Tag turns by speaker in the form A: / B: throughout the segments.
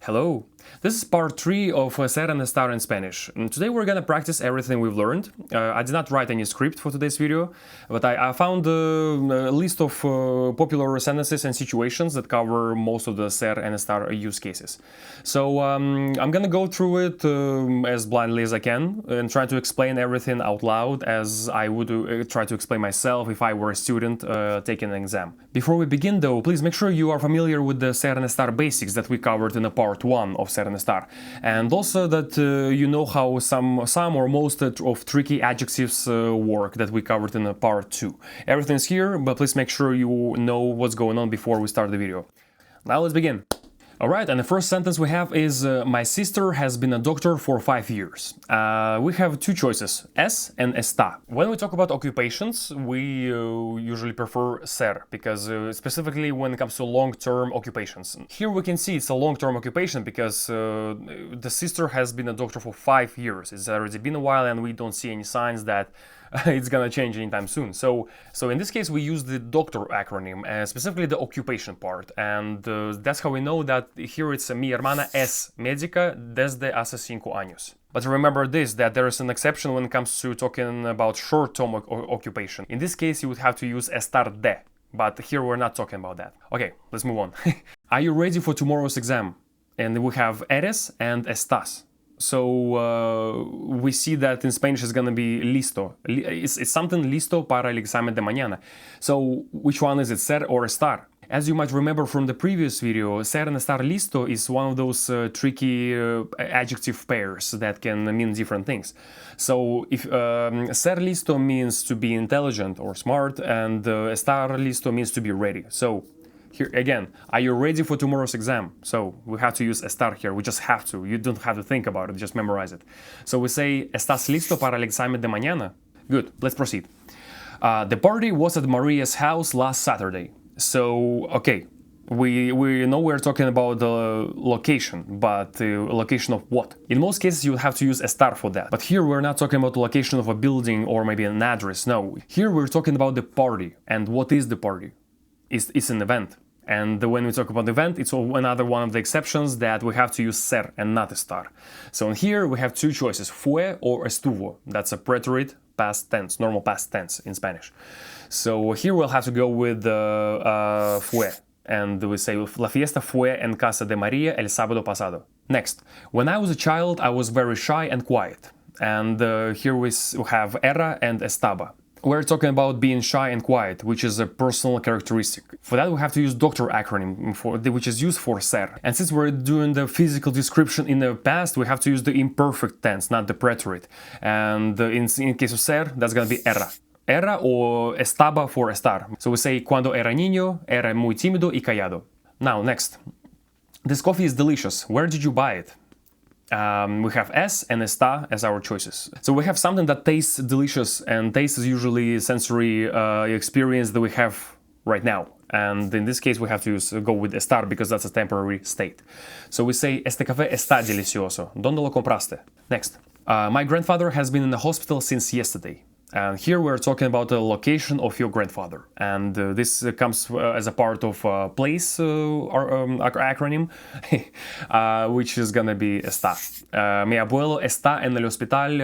A: Hello! This is part 3 of Ser and Estar in Spanish. And today we're gonna practice everything we've learned. I did not write any script for today's video, but I found a list of popular sentences and situations that cover most of the Ser and Estar use cases. So I'm gonna go through it as blindly as I can and try to explain everything out loud as I would try to explain myself if I were a student taking an exam. Before we begin though, please make sure you are familiar with the Ser and Estar basics that we covered in the part 1 of Ser and Estar, and also that you know how some or most of tricky adjectives work that we covered in part 2. Everything's here, but please make sure you know what's going on before we start the video. Now let's begin. Alright, and the first sentence we have is my sister has been a doctor for 5 years. We have two choices, es and está. When we talk about occupations, we usually prefer ser, because specifically when it comes to long-term occupations. Here we can see it's a long-term occupation because the sister has been a doctor for 5 years. It's already been a while and we don't see any signs that it's gonna change anytime soon. So in this case we use the doctor acronym, specifically the occupation part, and that's how we know that here it's mi hermana es médica desde hace 5 años. But remember this, that there is an exception when it comes to talking about short-term occupation. In this case you would have to use estar de, but here we're not talking about that. Okay, let's move on. Are you ready for tomorrow's exam? And we have eres and estás. So we see that in Spanish it's gonna be listo. It's something listo para el examen de mañana. So which one is it, ser or estar? As you might remember from the previous video, ser and estar listo is one of those tricky adjective pairs that can mean different things. So if ser listo means to be intelligent or smart, and estar listo means to be ready. So here again, are you ready for tomorrow's exam? So we have to use estar here, we just have to, you don't have to think about it, just memorize it. So we say, ¿estás listo para el examen de mañana? Good, let's proceed. The party was at Maria's house last Saturday. So, okay, we know we're talking about the location, but the location of what? In most cases you would have to use estar for that. But here we're not talking about the location of a building or maybe an address, no. Here we're talking about the party. And what is the party? It's an event. And when we talk about the event, it's another one of the exceptions that we have to use ser and not estar. So in here we have two choices, fue or estuvo. That's a preterite past tense, normal past tense in Spanish. So here we'll have to go with fue. And we say, la fiesta fue en casa de María el sábado pasado. Next, when I was a child, I was very shy and quiet. And here we have era and estaba. We're talking about being shy and quiet, which is a personal characteristic. For that we have to use doctor acronym, which is used for ser. And since we're doing the physical description in the past, we have to use the imperfect tense, not the preterite. And in case of ser, that's gonna be era. Era or estaba for estar. So we say, cuando era niño, era muy tímido y callado. Now, next. This coffee is delicious. Where did you buy it? We have es and está as our choices. So we have something that tastes delicious, and taste is usually a sensory experience that we have right now. And in this case we have to go with estar because that's a temporary state. So we say, este café está delicioso. ¿Dónde lo compraste? Next. My grandfather has been in the hospital since yesterday. And here we're talking about the location of your grandfather, and this comes as a part of place acronym, which is gonna be está. Mi abuelo está en el hospital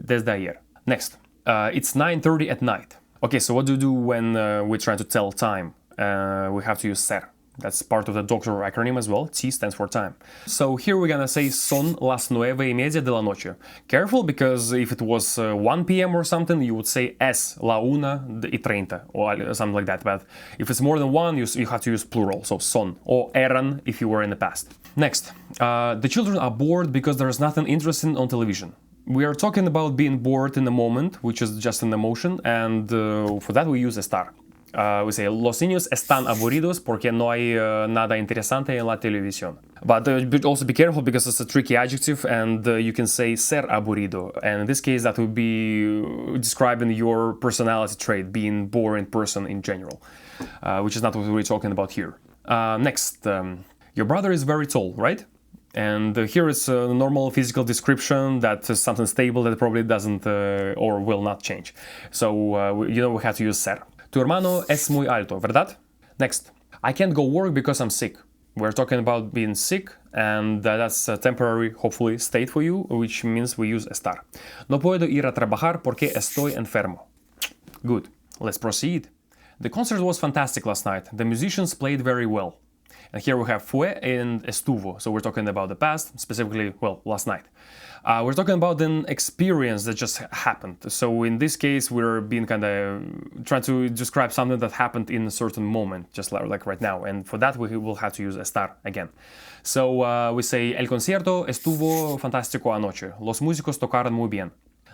A: desde ayer. Next, it's 9:30 at night. Okay, so what do you do when we're trying to tell time? We have to use ser. That's part of the doctor acronym as well. T stands for time. So here we're gonna say son las 9:30 de la noche. Careful, because if it was 1 p.m. or something, you would say es la 1:30 or something like that. But if it's more than one, you have to use plural, so son, or eran if you were in the past. Next, the children are bored because there is nothing interesting on television. We are talking about being bored in the moment, which is just an emotion, and for that we use estar. We say, los niños están aburridos porque no hay nada interesante en la televisión. But also be careful because it's a tricky adjective, and you can say ser aburrido. And in this case, that would be describing your personality trait, being boring person in general, which is not what we're talking about here. Next, your brother is very tall, right? And here is a normal physical description that is something stable that probably doesn't or will not change. So, we have to use ser. Tu hermano es muy alto, ¿verdad? Next. I can't go work because I'm sick. We're talking about being sick, and that's a temporary, hopefully, state for you, which means we use estar. No puedo ir a trabajar porque estoy enfermo. Good. Let's proceed. The concert was fantastic last night. The musicians played very well. And here we have fue and estuvo. So we're talking about the past, specifically, well, last night. We're talking about an experience that just happened. So in this case, we're being kind of trying to describe something that happened in a certain moment, just like right now. And for that, we will have to use estar again. So we say, el concierto estuvo fantástico anoche. Los músicos tocaron muy bien.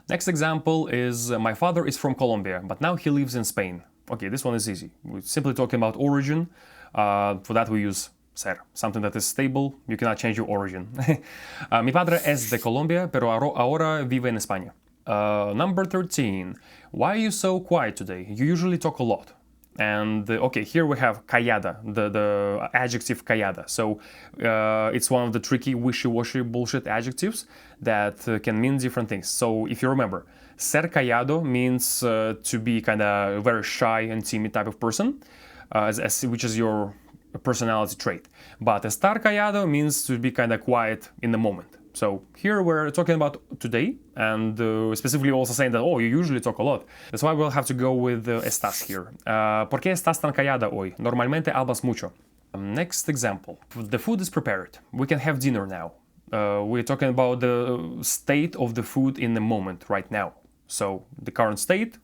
A: Next example is, my father is from Colombia, but now he lives in Spain. Okay, this one is easy. We're simply talking about origin. For that we use ser, something that is stable. You cannot change your origin. Mi padre es de Colombia, pero ahora vive en España. Number 13. Why are you so quiet today? You usually talk a lot. And okay, here we have callada, the adjective callada. So it's one of the tricky wishy-washy bullshit adjectives that can mean different things. So if you remember, ser callado means to be kind of very shy and timid type of person, which is your personality trait. But estar callado means to be kind of quiet in the moment. So here we're talking about today, and specifically also saying that, oh, you usually talk a lot. That's why we'll have to go with estás here. ¿Por qué estás tan callada hoy? Normalmente hablas mucho. Next example. The food is prepared. We can have dinner now. We're talking about the state of the food in the moment, right now. So the current state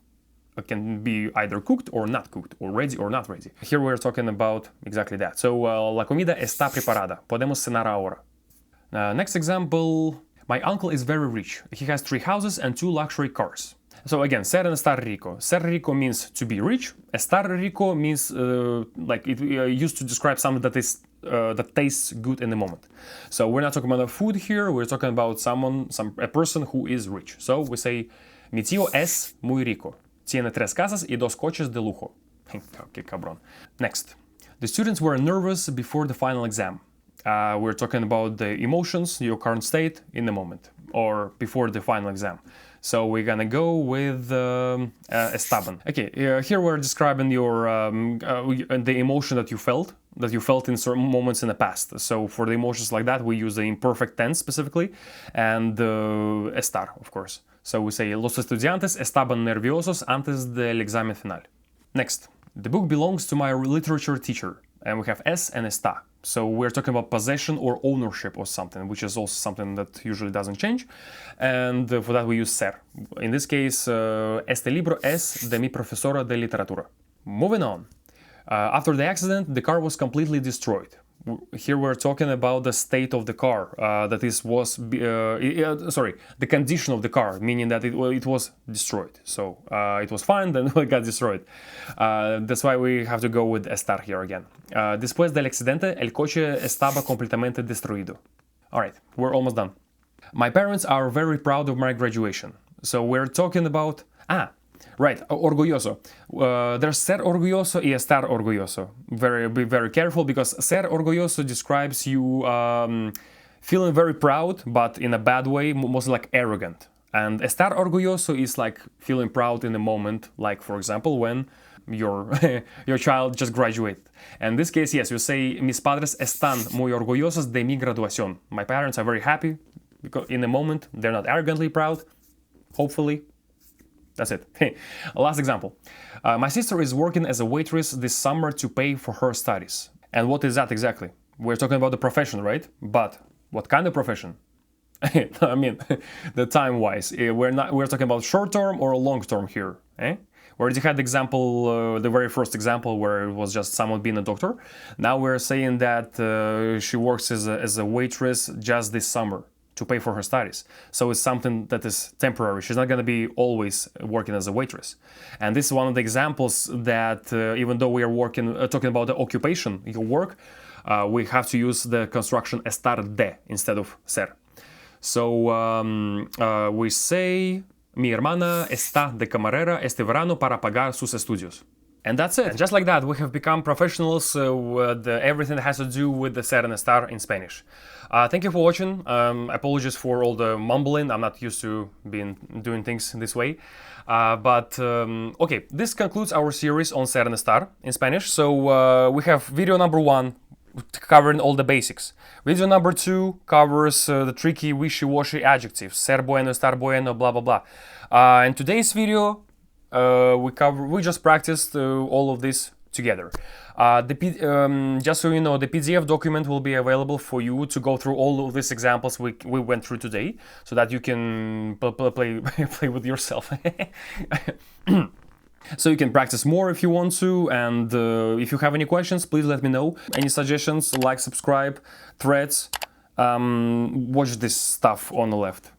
A: can be either cooked or not cooked, or ready or not ready. Here we're talking about exactly that. So la comida está preparada. Podemos cenar ahora. Next example, my uncle is very rich. He has 3 houses and 2 luxury cars. So again, ser and estar rico. Ser rico means to be rich. Estar rico means like it used to describe something that is that tastes good in the moment. So we're not talking about food here. We're talking about a person who is rich. So we say, mi tío es muy rico. Tiene 3 casas y 2 coches de lujo. Okay, cabrón. Next, the students were nervous before the final exam. We're talking about the emotions, your current state in the moment, or before the final exam. So we're gonna go with estaban. Okay, here we're describing your the emotion that you felt in certain moments in the past. So for the emotions like that, we use the imperfect tense specifically, and estar, of course. So we say, los estudiantes estaban nerviosos antes del examen final. Next, the book belongs to my literature teacher, and we have es and está. So we're talking about possession or ownership of something, which is also something that usually doesn't change. And for that we use ser. In this case, este libro es de mi profesora de literatura. Moving on. After the accident, the car was completely destroyed. Here we're talking about the state of the car, the condition of the car, meaning that it was destroyed. So it was fine, then it got destroyed. That's why we have to go with estar here again. Después del accidente, el coche estaba completamente destruido. All right, we're almost done. My parents are very proud of my graduation. So we're talking about... Right, orgulloso. There's ser orgulloso y estar orgulloso. Be very careful, because ser orgulloso describes you feeling very proud, but in a bad way, mostly like arrogant. And estar orgulloso is like feeling proud in the moment, like for example when your child just graduated. And in this case, yes, you say, mis padres están muy orgullosos de mi graduación. My parents are very happy, because in the moment, they're not arrogantly proud, hopefully. That's it. Last example. My sister is working as a waitress this summer to pay for her studies. And what is that exactly? We're talking about the profession, right? But what kind of profession? I mean, the time-wise. We're talking about short-term or long-term here. We already had the example, the very first example, where it was just someone being a doctor. Now we're saying that she works as a waitress just this summer to pay for her studies. So it's something that is temporary. She's not going to be always working as a waitress. And this is one of the examples that even though we are talking about the occupation, your work, we have to use the construction estar de instead of ser. So we say, mi hermana está de camarera este verano para pagar sus estudios. And that's it. And just like that, we have become professionals with everything that has to do with the ser and estar in Spanish. Thank you for watching. Apologies for all the mumbling. I'm not used to doing things this way. Okay, this concludes our series on ser and estar in Spanish. So we have video number 1 covering all the basics. Video number 2 covers the tricky wishy-washy adjectives, ser bueno, estar bueno, blah blah blah. In today's video, we just practiced all of this together. Just so you know, the PDF document will be available for you to go through all of these examples we went through today, so that you can play with yourself. So you can practice more if you want to, and if you have any questions, please let me know. Any suggestions, like, subscribe, threads, watch this stuff on the left.